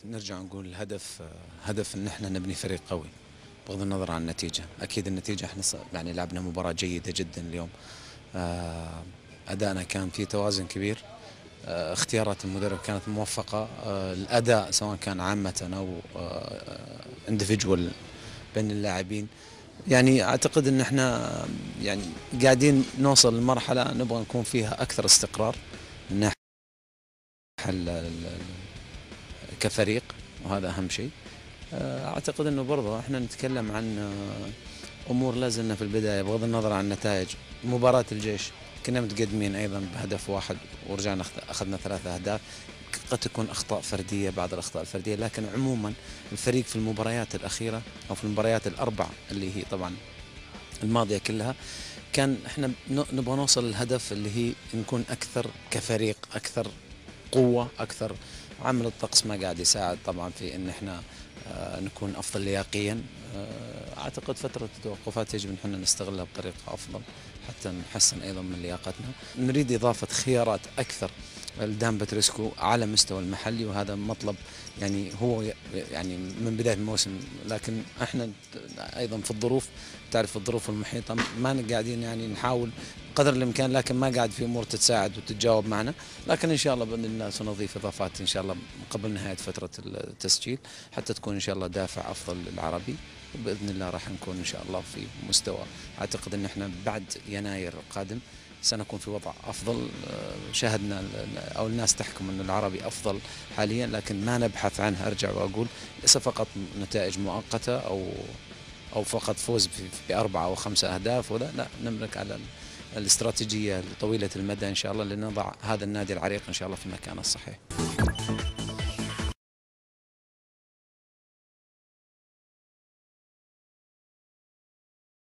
نرجع نقول هدف ان احنا نبني فريق قوي بغض النظر عن النتيجه. اكيد النتيجه احنا يعني لعبنا مباراه جيده جدا اليوم. ادائنا كان فيه توازن كبير. اختيارات المدرب كانت موفقه. الاداء سواء كان عامه او individual بين اللاعبين. يعني اعتقد ان احنا يعني قاعدين نوصل لمرحله نبغى نكون فيها اكثر استقرار من ناحيه كفريق، وهذا اهم شيء. اعتقد انه برضه احنا نتكلم عن امور لازلنا في البدايه بغض النظر عن النتائج. مباراه الجيش كنا متقدمين ايضا بهدف واحد ورجعنا اخذنا 3 اهداف. قد تكون اخطاء فرديه، بعض الاخطاء الفرديه، لكن عموما الفريق في المباريات الاخيره او في المباريات الاربع اللي هي طبعا الماضيه كلها كان احنا نبغى نوصل للهدف اللي هي نكون اكثر كفريق، اكثر قوه، اكثر. عامل الطقس ما قاعد يساعد طبعا في ان احنا نكون افضل لياقيا. اعتقد فتره التوقفات يجب ان احنا نستغلها بطريقه افضل حتى نحسن ايضا من لياقتنا. نريد اضافه خيارات اكثر لدان باتريسكو على مستوى المحلي، وهذا مطلب يعني هو يعني من بدايه الموسم. لكن احنا ايضا في الظروف، تعرف الظروف المحيطه، ما قاعدين يعني نحاول قدر الامكان، لكن ما قاعد في امور تتساعد وتتجاوب معنا. لكن ان شاء الله باذن الله سنضيف اضافات ان شاء الله قبل نهايه فتره التسجيل حتى تكون ان شاء الله دافع افضل للعربي. وباذن الله راح نكون ان شاء الله في مستوى. اعتقد ان احنا بعد يناير القادم سنكون في وضع افضل. شاهدنا او الناس تحكم ان العربي افضل حاليا، لكن ما نبحث عنها. ارجع واقول ليس فقط نتائج مؤقته او فقط فوز ب4 أو 5 اهداف، ولا لا، نملك على الاستراتيجيه طويله المدى ان شاء الله لنضع هذا النادي العريق ان شاء الله في مكانه الصحيح.